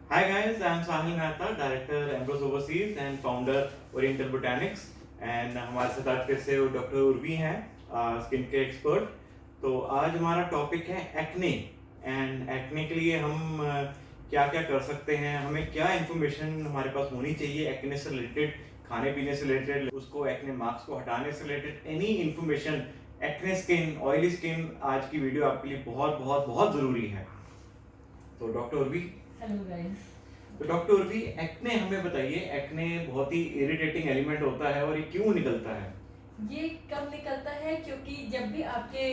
Hi guys, I'm Sahil Mehta, Director Ambrose Overseas and Founder Oriental Botanics. And हमारे साथ आज फिर से डॉक्टर उर्वी हैं, स्किन के एक्सपर्ट। तो आज हमारा टॉपिक है एक्ने। एंड एक्ने के लिए हम क्या क्या कर सकते हैं, हमें क्या इन्फॉर्मेशन हमारे पास होनी चाहिए एक्ने से रिलेटेड, खाने पीने से रिलेटेड, उसको एक्ने मार्क्स को हटाने से related, any information acne skin, oily skin. आज की वीडियो आपके लिए बहुत बहुत बहुत ज़रूरी है। तो डॉक्टर उर्वी, हेलो गाइस। तो डॉक्टर उर्वी, एक्ने हमें बताइए। एक्ने बहुत ही इरिटेटिंग एलिमेंट होता है और ये क्यों निकलता है? ये कब निकलता है? क्योंकि जब भी आपके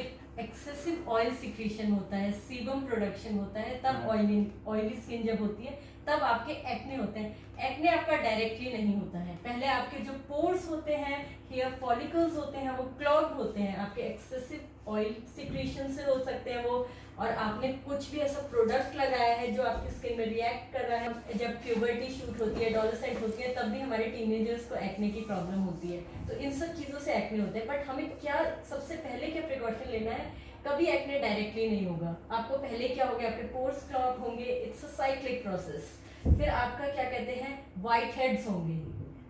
एक्सेसिव ऑयल सिक्रीशन होता है, सीबम प्रोडक्शन होता है, तब ऑयली स्किन जब होती है तब आपके एक्ने होते हैं। एक्ने आपका डायरेक्टली नहीं होता है, पहले आपके जो पोर्स होते हैं, हेयर फॉलिकल्स होते हैं, वो क्लॉग होते हैं। आपके एक्सेसिव ऑयल सिक्रीशन से हो सकते हैं वो, और आपने कुछ भी ऐसा प्रोडक्ट लगाया है जो आपकी स्किन में रिएक्ट कर रहा है। जब प्यूबर्टी शूट होती है, एडोलेसेंट होती है, तब भी हमारे टीनेजर्स को एक्ने की प्रॉब्लम होती है। तो इन सब चीज़ों से एक्ने होते हैं। बट हमें क्या सबसे पहले क्या प्रिकॉशन लेना है? कभी एक्ने डायरेक्टली नहीं होगा। आपको पहले क्या होगा, आपके पोर्स क्लॉग होंगे, इट्स अ साइक्लिक प्रोसेस। फिर आपका क्या कहते हैं, वाइट हेड्स होंगे।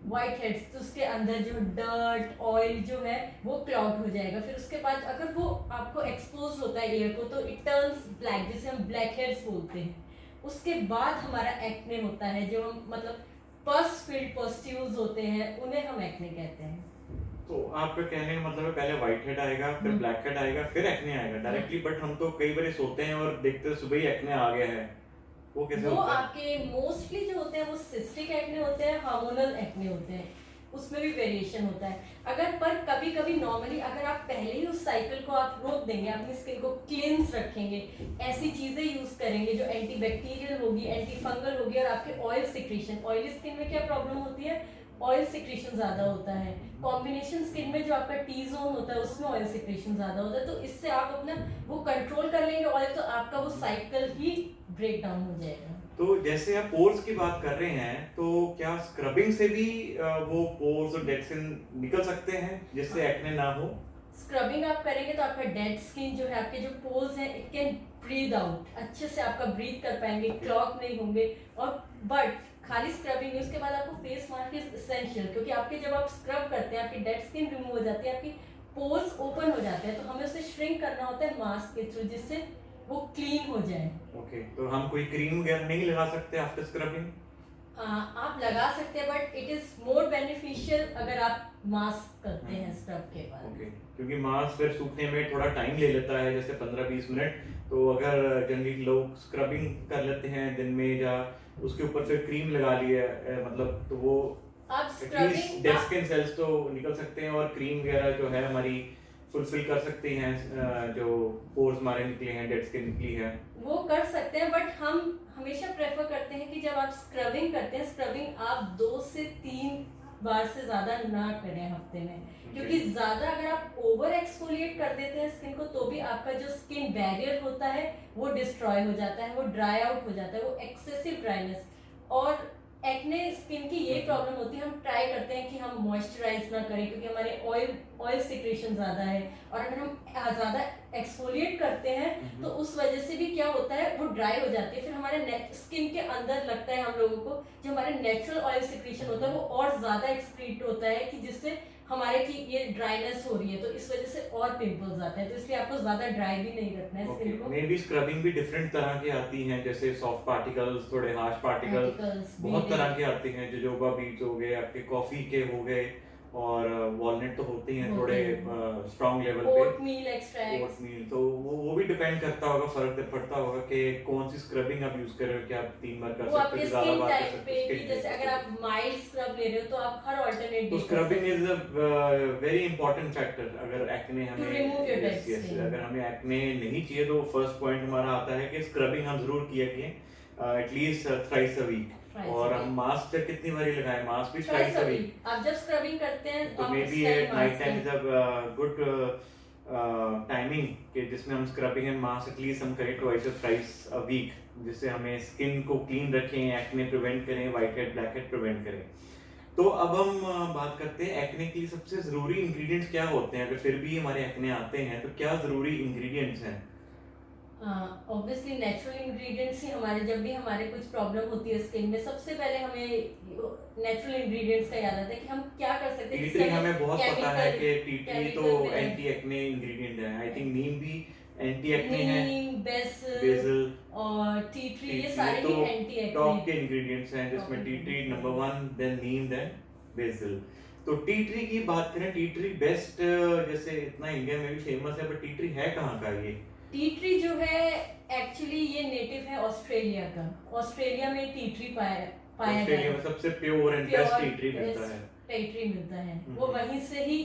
वाइट हेड्स तो उसके अंदर जो डर्ट ऑयल जो है वो क्लॉग हो जाएगा। फिर उसके बाद अगर वो आपको एक्सपोज होता है एयर को, तो इट टर्न्स ब्लैक, जिसे हम ब्लैक हेड्स बोलते हैं। उसके बाद हमारा एक्ने होता है, जो हम मतलब पस फिल्ड पस्ट्यूल्स होते हैं, उन्हें हम एक्ने कहते हैं। तो आपका कहने का मतलब है पहले व्हाइट हेड आएगा, फिर ब्लैक हेड आएगा, फिर एक्ने आएगा डायरेक्टली। बट हम तो कई बार सोते हैं और देखते हैं सुबह ही एक्ने आ गया है। वो कैसे वो होता है? आपके मोस्टली जो होते हैं वो सिस्टिक एक्ने होते हैं, हार्मोनल एक्ने होते हैं। उसमें भी वेरिएशन होता है। अगर पर कभी कभी नॉर्मली अगर आप पहले ही उस साइकिल को आप रोक देंगे, अपनी स्किन को क्लींस रखेंगे, ऐसी चीजें यूज करेंगे जो एंटी बैक्टीरियल होगी, एंटी फंगल होगी, और आपके ऑयल सिक्रीशन, ऑयली स्किन में क्या प्रॉब्लम होती है, ऑयल सिक्रीशन ज्यादा होता है। कॉम्बिनेशन स्किन में जो आपका टी जोन होता है उसमें ऑयल सिक्रीशन ज्यादा होता है। तो इससे आप अपना वो कंट्रोल कर लेंगे ऑयल, तो आपका वो साइकिल ही ब्रेक डाउन हो जाएगा। तो जैसे आप पोर्स की बात कर रहे हैं, तो क्या स्क्रबिंग से भी वो पोर्स और डेड स्किन निकल सकते हैं जिससे एक्ने ना हो? स्क्रबिंग आप करेंगे तो आपका डेड स्किन जो है, आपके जो पोर्स हैं, इट कैन ब्रीद आउट, अच्छे से आपका ब्रीथ कर पाएंगे, क्लॉग नहीं होंगे। और बट खाली स्क्रबिंग है, उसके बाद आपको फेस मास्क इज एसेंशियल, क्योंकि आपके जब आप स्क्रब करते हैं आपकी डेड स्किन रिमूव हो जाती है, आपकी पोर्स ओपन हो जाते हैं, तो हमें उसे श्रिंक करना होता है मास्क के थ्रू, जिससे वो क्लीन हो जाए। ओके, तो हम कोई क्रीम वगैरह नहीं लगा सकते आफ्टर स्क्रबिंग? आप लगा सकते हैं, but it is more beneficial अगर आप मास्क करते हैं स्क्रब के बाद। ओके, क्योंकि मास्क फिर सूखने में थोड़ा टाइम ले लेता है, जैसे 15-20 मिनट। तो अगर जनरली लोग स्क्रबिंग कर लेते हैं दिन में, या उसके ऊपर फिर क्रीम लगा लिया मतलब, तो वो आप at least scrubbing dead skin cells तो निकल सकते हैं, और क्रीम वगैरह जो है हमारी फुलफिल कर सकती हैं जो पोर्स हमारे निकले हैं, डेड स्किन निकली है, वो कर सकते हैं। बट हम हमेशा प्रेफर करते हैं कि जब आप स्क्रबिंग करते हैं, स्क्रबिंग आप 2 से 3 बार से ज्यादा ना करें हफ्ते में। क्योंकि ज्यादा अगर आप ओवर एक्सफोलिएट कर देते हैं स्किन को, तो भी आपका जो स्किन बैरियर होता है वो डिस्ट्रॉय हो जाता है, वो ड्राई आउट हो जाता है, वो एक्सेसिव ड्राइनेस। और एक्ने स्किन की ये प्रॉब्लम होती है, हम ट्राई करते हैं कि हम मॉइस्चराइज ना करें, क्योंकि हमारे ऑयल सिक्रेशन ज़्यादा है। और अगर हम ज़्यादा एक्सफोलिएट करते हैं तो उस वजह से भी क्या होता है, वो ड्राई हो जाती है। फिर हमारे स्किन के अंदर लगता है हम लोगों को जो हमारे नेचुरल ऑयल सिक्रेशन होता है वो और ज़्यादा एक्सक्रीट होता है, कि जिससे हमारे की ये ड्राइनेस हो रही है, तो इस वजह से और पिंपल्स आते हैं। तो इसलिए आपको ज्यादा ड्राई भी नहीं रखना है स्किन को। मे बी स्क्रबिंग भी डिफरेंट तरह की आती हैं, जैसे सॉफ्ट पार्टिकल्स, थोड़े हार्श पार्टिकल्स, बहुत तरह की आती हैं। जोजोबा बीज हो गए, आपके कॉफी के हो गए, और वॉलनट तो होते ही हैं थोड़े स्ट्रॉन्ग लेवल पे, ओटमील एक्सट्रैक्ट। ओटमील। तो वो भी डिपेंड करता होगा, फर्क पड़ता होगा कि कौन सी स्क्रबिंग आप यूज कर रहे हो, कि आप 3 बार कर सकते हो, ज्यादा बार कर सकते हो। जैसे अगर आप माइल्ड स्क्रब ले रहे हो तो आप हर ऑल्टरनेट तो scrubbing is a very important factor. अगर एक्ने हमें अगर हमें एक्ने नहीं चाहिए, तो फर्स्ट पॉइंट हमारा आता है कि स्क्रबिंग हम जरूर किया करें, एटलीस्ट थ्राइस अ वीक। और हम मास्क फिर कितनी बार लगाएं? मास्क भी थ्राइस अ वीक। आप जब स्क्रबिंग करते हैं तो may be night time is a good timing कि जिसमें हम स्क्रबिंग एंड मास्क एटलीस्ट हम करें ट्वाइस और थ्राइस अ वीक, जिससे हमें स्किन को क्लीन रखें, एक्ने प्रिवेंट करें, white head black head prevent करें। तो अब हम बात करते हैं एक्ने के लिए सबसे जरूरी इंग्रेडिएंट्स क्या होते हैं। अगर फिर भी हमारे एक्ने आते हैं तो क्या जरूरी इंग्रेडिएंट्स हैं? ऑब्वियसली नेचुरल इंग्रेडिएंट्स ही हमारे, जब भी हमारे कुछ प्रॉब्लम होती है स्किन में, सबसे पहले हमें नेचुरल इंग्रेडिएंट्स का याद आता है कि हम क्या कर सकते हैं। टी जिससे ट्री हमें हमें बहुत पता है केमिकल कि टी ट्री तो केमिकल में एंटी एक्ने इंग्रेडिएंट है। आई थिंक नीम भी एंटी एक्ने है, नीम, बेसल बेसिल, और टी ट्री, टी ये ट्री सारे तो ही एंटी टॉप के एक्ने। इंग्रेडिएंट्स हैं, जिसमें Top tea tree ingredients number हैं। 1, देन नीम, देन बेसिल। तो टी ट्री की बात करें, टी ट्री बेस्ट, जैसे इतना इंडिया में भी फेमस है, बट टी ट्री है कहाँ का ये? टी ट्री जो है एक्चुअली ये नेटिव है ऑस्ट्रेलिया का। ऑस्ट्रेलिया में टी ट्री पाया ऑस्ट्रेलिया में गया, सबसे pure and best tea tree मिलता है। टी ट्री मिलता है, वो हम्म। वहीं से ही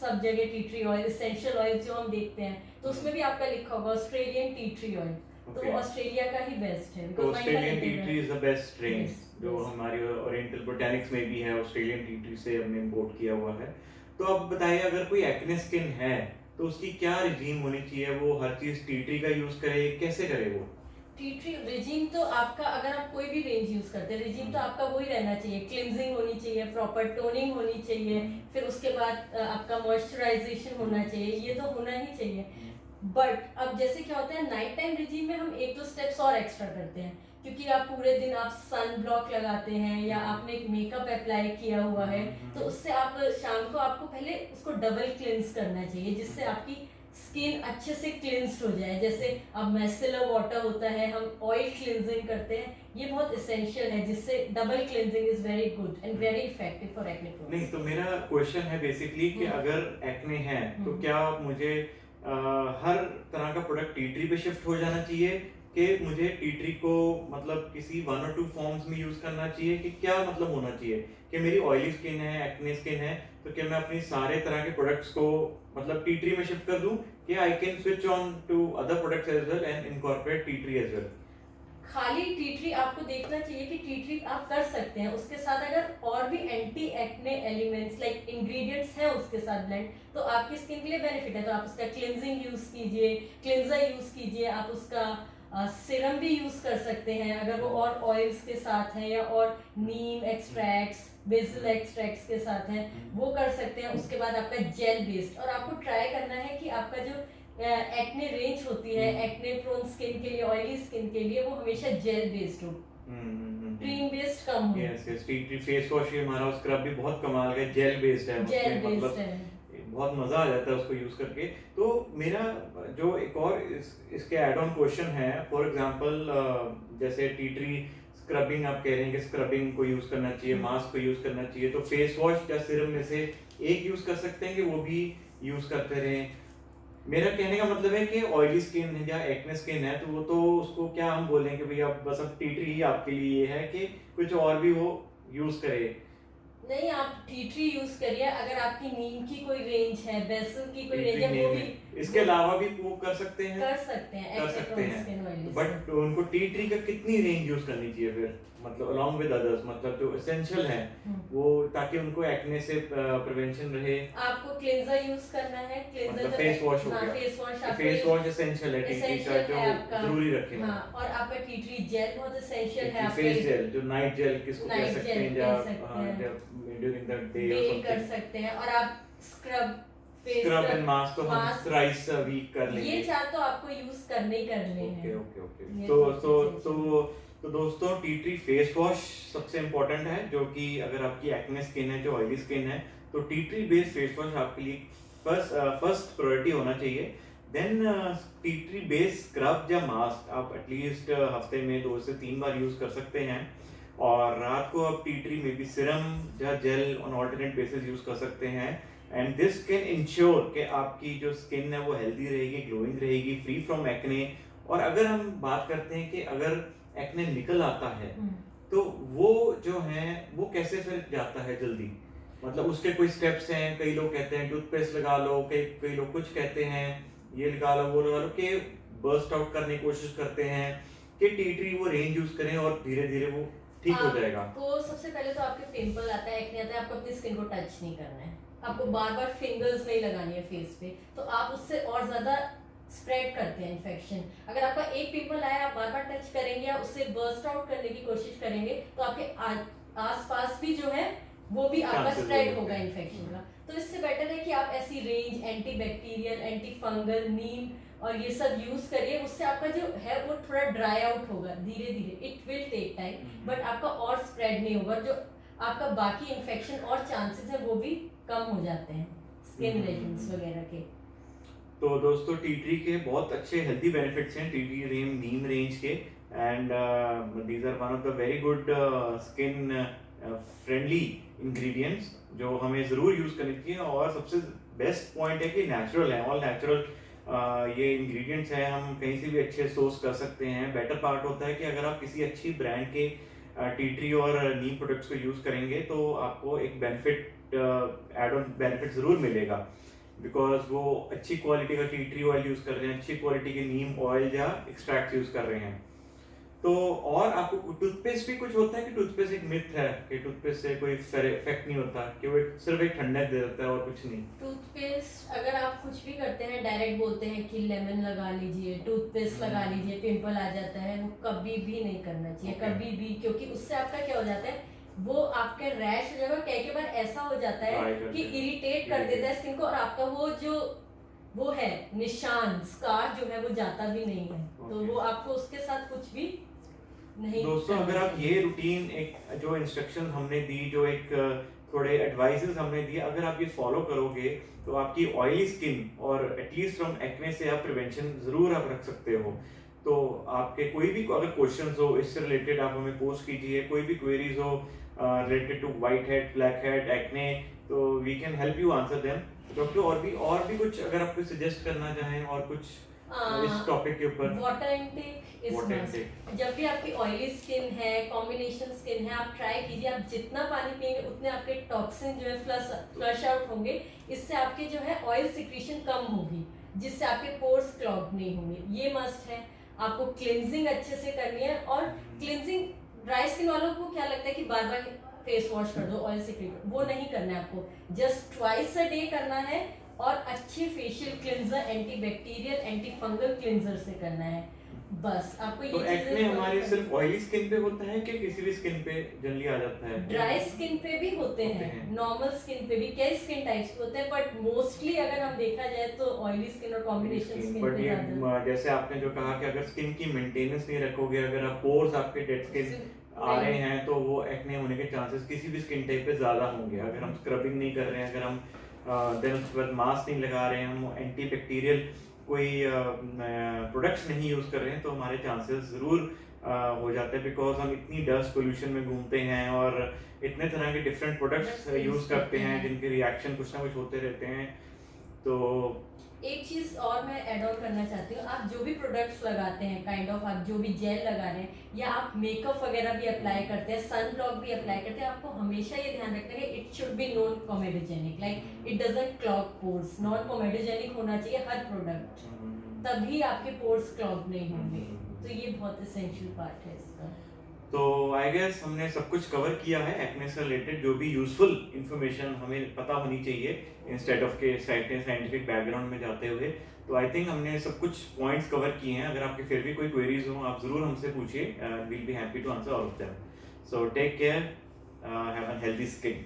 सब जगह tea tree oil, essential oil जो हम देखते हैं, तो उसमें भी आपका लिखा होगा ऑस्ट्रेलियन टी ट्री ऑयल, तो Okay. ऑस्ट्रेलिया का ही बेस्ट है। तो because वहीं का ऑस्ट्रेलियन टी native है। Tree is the best strain, Yes, जो yes. हमारी ओरिएंटल बोटैनिक्स में भी है, ऑस्ट्रेलियन टी ट्री से हमने इंपोर्ट किया हुआ है। तो अब बताइए, अगर कोई एक्ने स्किन है तो उसकी क्या रिजीम होनी चाहिए? वो हर चीज टी ट्री का यूज करे, कैसे करे वो? टी ट्री रिजीम तो आपका, अगर आप कोई भी रेंज यूज करते हैं, रिजीम तो आपका वही रहना चाहिए, क्लिनजिंग होनी चाहिए, प्रॉपर टोनिंग होनी चाहिए, फिर उसके बाद आपका मॉइस्चराइजेशन होना चाहिए, ये तो होना ही चाहिए। बट अब जैसे क्या होता है, नाइट टाइम रिजीम में हम एक दो स्टेप्स और एक्स्ट्रा करते हैं, क्योंकि आप पूरे दिन आप सन ब्लॉक लगाते हैं या आपने एक मेकअप अप्लाई किया हुआ है, तो उससे आप शाम को आपको पहले उसको डबल क्लिनस करना चाहिए, जिससे आपकी स्किन अच्छे से क्लिनस्ड हो जाए। जैसे अब मिसेलर वाटर होता है, हम ऑयल क्लिनजिंग करते हैं, ये बहुत एसेंशियल है, जिससे double cleansing is very good and very effective for acne prone. नहीं, तो मेरा क्वेश्चन है बेसिकली कि अगर एक्ने है तो क्या मुझे हर तरह का प्रोडक्ट टी ट्री पे शिफ्ट हो जाना चाहिए, कि मुझे टी ट्री को मतलब किसी 1 और 2 फॉर्म्स में यूज करना चाहिए, कि क्या मतलब होना चाहिए? कि मेरी ऑयली स्किन है, एक्ने स्किन है, तो क्या मैं अपनी सारे तरह के प्रोडक्ट्स को मतलब टी ट्री में शिफ्ट कर दूं, कि I can switch on to other products as well and incorporate tea tree as well? खाली टी ट्री आपको देखना चाहिए कि टी ट्री आप कर सकते हैं, उसके साथ अगर और भी anti acne elements like ingredients हैं उसके साथ ब्लेंड, तो आपकी स्किन के लिए बेनिफिट है। तो आप उसका क्लिनजिंग यूज कीजिए, क्लिनजर यूज कीजिए, आप उसका सिरम भी यूज कर सकते हैं अगर वो और ऑयल्स के साथ है, या और नीम एक्सट्रैक्ट्स, बेसिल एक्सट्रैक्ट्स के साथ है, वो कर सकते हैं। उसके बाद आपका जेल बेस्ड, और आपको ट्राई करना है कि आपका जो एक्ने रेंज होती है एक्ने प्रोन स्किन के लिए, ऑयली स्किन के लिए, वो हमेशा जेल बेस्ड हो, क्रीम बेस्ड कम हो। Yes yes, tea tree face wash ही हमारा, स्क्रब भी बहुत कमाल का जेल बेस्ड है, जेल उसमें बेस्ड मतलब है। बहुत मजा आ जाता है उसको यूज करके। तो मेरा जो एक और इसके एड ऑन क्वेश्चन है, फॉर एग्जांपल जैसे टी ट्री स्क्रबिंग आप कह रहे हैं कि स्क्रबिंग को यूज करना चाहिए, मास्क को यूज करना चाहिए, तो फेस वॉश या सिरम में से एक यूज कर सकते हैं कि वो भी यूज करते रहें? मेरा कहने का मतलब है कि ऑयली स्किन है या एक्ने स्किन है, तो वो तो उसको क्या हम बोलें कि भाई अब बस अब टी ट्री ही आपके लिए ये है, कि कुछ और भी वो यूज करे? नहीं, आप टी ट्री यूज करिए। अगर आपकी नीम की कोई रेंज है, बेसल की कोई टी रेंज ट्री है, वो नहीं भी है, इसके अलावा भी वो कर सकते हैं? कर सकते हैं, कर एक्ने सकते प्रोन हैं, स्किन ऑयली बट स्किन। उनको टी ट्री का कितनी रेंज यूज करनी चाहिए फिर, मतलब अलोंग विद अदर्स, मतलब जो एसेंशियल है वो, ताकि उनको एक्ने से प्रिवेंशन रहे? आपको क्लेंजर यूज करना है, क्लेंजर मतलब फेस वॉश हो गया, face wash face wash essential है टी ट्री का, जो जरूरी रखें। हाँ, और आपका टी ट्री जेल बहुत एसेंशियल है आपके, फेस जेल, जो नाइट जेल किसको कह नाइट सकते जेल हैं, कह सकते हैं, ड्यूरिंग द डे डे और कर समथिंग। सकते हैं। और आप scrub, face scrub and mask तो हम मास्क, थ्राइस अ वीक कर लेंगे। ये चार तो आपको यूज करने ही करने ओके हैं। Okay okay. ये तो बहुत तो essential तो दोस्तों, टी ट्री फेस वॉश सबसे इम्पोर्टेंट है, जो कि अगर आपकी एक्ने स्किन है, जो ऑयली स्किन है, तो tea tree based face wash आपके लिए फर्स्ट प्रायोरिटी होना चाहिए। Then tea tree based scrub या मास्क आप एटलीस्ट हफ्ते में 2 से 3 बार यूज कर सकते हैं, और रात को आप टी ट्री में भी सिरम या gel on alternate basis use कर सकते हैं। एंड दिस कैन इंश्योर कि आपकी जो स्किन है वो हेल्दी रहेगी, ग्लोइंग रहेगी, फ्री फ्रॉम एक्ने। और अगर हम बात करते हैं कि अगर एक्ने निकल आता है, तो वो जो है वो कैसे फिर जाता है जल्दी, मतलब उसके कोई स्टेप्स हैं? कई लोग कहते हैं टूथपेस्ट लगा लो, कई लोग कुछ कहते हैं ये लगा लो, वो लगा लो, कि बर्स्ट आउट करने की कोशिश करते हैं कि टी ट्री वो रेंज यूज करें और धीरे धीरे वो ठीक हो जाएगा। तो सबसे पहले तो आपके पिंपल आता है, एक्ने आता है, आपको अपनी स्किन को टच नहीं करना है, आपको बार बार फिंगर्स नहीं लगानी है फेस पे, तो आप उससे और ज्यादा स्प्रेड करते हैं इन्फेक्शन। अगर आपका एक पिंपल आया, आप बार बार टच करेंगे या उससे बर्स्ट आउट करने की कोशिश करेंगे, तो आपके आसपास भी जो है वो भी आपका Chances स्प्रेड हो होगा जाते हैं। इन्फेक्शन का। तो इससे बेटर है कि आप ऐसी range anti bacterial, anti fungal, नीम और ये सब यूज करिए, उससे आपका जो है वो थोड़ा ड्राई आउट होगा धीरे धीरे, it will take time, but आपका और स्प्रेड नहीं होगा, जो आपका बाकी इन्फेक्शन और चांसेस है वो भी कम हो जाते हैं स्किन लेजन्स वगैरह के। तो दोस्तों टी ट्री के बहुत अच्छे हेल्दी बेनिफिट्स हैं, टी ट्री नीम रेंज के, and these are one of the very good skin friendly ingredients जो हमें ज़रूर यूज़ करनी चाहिए। और सबसे बेस्ट पॉइंट है कि नेचुरल है, ऑल नेचुरल ये इंग्रेडिएंट्स हैं, हम कहीं से भी अच्छे सोर्स कर सकते हैं। बेटर पार्ट होता है कि अगर आप किसी अच्छी ब्रांड के टी ट्री और नीम प्रोडक्ट्स को यूज़ करेंगे तो आपको एक बेनिफिट एड ऑन बेनिफिट ज़रूर मिलेगा, बिकॉज वो अच्छी क्वालिटी का टी ट्री ऑयल यूज़ कर रहे हैं, अच्छी क्वालिटी के नीम ऑयल या एक्सट्रैक्ट यूज़ कर रहे हैं। तो और आपको टूथपेस्ट भी कुछ होता है कि टूथपेस्ट एक मिथ है कि टूथपेस्ट से कोई इफेक्ट नहीं होता, कि वो सिर्फ एक ठंडक दे देता है और कुछ नहीं। टूथपेस्ट अगर आप कुछ भी करते हैं, डायरेक्ट बोलते हैं कि लेमन लगा लीजिए, टूथपेस्ट लगा लीजिए, पिंपल आ जाता है, वो कभी भी नहीं करना चाहिए, कभी भी, क्योंकि उससे आपका क्या हो जाता है, वो आपके रैश हो जाएगा, कई बार ऐसा हो जाता है कि इरिटेट कर देता है स्किन को, और आपका वो है निशान, स्कार जो है वो जाता भी नहीं है, तो वो आपको उसके साथ कुछ भी नहीं। दोस्तों अगर आप ये रूटीन, एक जो इंस्ट्रक्शन हमने दी, जो एक थोड़े एडवाइसेस हमने दिए, अगर आप ये फॉलो करोगे तो आपकी ऑयली स्किन और एटलीस्ट फ्रॉम एक्ने से आप प्रिवेंशन जरूर आप रख सकते हो। तो आपके कोई भी अगर क्वेश्चंस हो इससे रिलेटेड आप हमें पोस्ट कीजिए, कोई भी क्वेरीज हो related to white head, black head, acne, तो we can help you answer them. Doctor और भी कुछ अगर आप कुछ सजेस्ट करना चाहें और कुछ इस टॉपिक के ऊपर। Water intake is must. जब भी आपकी ऑयली स्किन है, कॉम्बिनेशन स्किन है, आप ट्राई कीजिए, आप जितना पानी पिएंगे उतने आपके टॉक्सिन जो है फ्लश आउट होंगे, इससे आपके जो है ऑयल सिक्रीशन कम होगी, जिससे आपके पोर्स क्लॉग नहीं होंगे, ये मस्ट है। आपको क्लिनजिंग अच्छे से करनी है, और क्लिनजिंग ड्राई स्किन वालों को क्या लगता है कि बार बार फेस वॉश कर दो, ऑयल सिक्रीट, वो नहीं करना है आपको, जस्ट ट्वाइस अ डे करना है, और अच्छे facial cleanser, anti bacterial, anti fungal cleanser से करना है, बस आपको ये चीजें। एक्ने हमारी सिर्फ ऑयली स्किन पे होता है कि किसी भी स्किन पे जनरली आ जाता है? ड्राई स्किन पे भी होते हैं, नॉर्मल स्किन पे भी, कई स्किन टाइप्स होते हैं, बट मोस्टली अगर हम देखा जाए तो ऑयली स्किन और कॉम्बिनेशन स्किन पे ज्यादा। जैसे आपने जो कहा कि अगर स्किन की मेंटेनेंस नहीं रखोगे, अगर आप पोर्स आपके डेड स्किन आ रहे हैं, तो वो एक्ने होने के चांसेस किसी भी स्किन टाइप पे ज्यादा होंगे। अगर हम स्क्रबिंग नहीं कर रहे हैं, अगर हम देन उसके बाद मास्क नहीं लगा रहे हैं, हम एंटी बैक्टीरियल कोई प्रोडक्ट्स नहीं यूज़ कर रहे हैं, तो हमारे चांसेस ज़रूर हो जाते हैं, बिकॉज हम इतनी डस्ट पोल्यूशन में घूमते हैं और इतने तरह के डिफरेंट प्रोडक्ट्स यूज़ करते हैं जिनके रिएक्शन कुछ ना कुछ होते रहते हैं। तो एक चीज और मैं ऐड ऑन करना चाहती हूँ, आप जो भी प्रोडक्ट्स लगाते हैं, काइंड ऑफ आप जो भी जेल लगा रहे हैं, या आप मेकअप वगैरह भी अप्लाई करते हैं, सन ब्लॉक भी अप्लाई करते हैं, आपको हमेशा ये ध्यान रखना है it should be non comedogenic, like it doesn't clog pores, non comedogenic होना चाहिए हर प्रोडक्ट, तभी आपके पोर्स क्लॉग नहीं होंगे, तो ये बहुत एसेंशियल पार्ट है इसका। तो आई गेस हमने सब कुछ कवर किया है एक्ने से रिलेटेड, जो भी यूजफुल इंफॉर्मेशन हमें पता होनी चाहिए इंस्टेड ऑफ के साइंटिफिक बैकग्राउंड में जाते हुए। तो आई थिंक हमने सब कुछ पॉइंट्स कवर किए हैं। अगर आपके फिर भी कोई क्वेरीज हो, आप जरूर हमसे पूछिए, we'll be happy to answer all of them. So take care, have a healthy skin.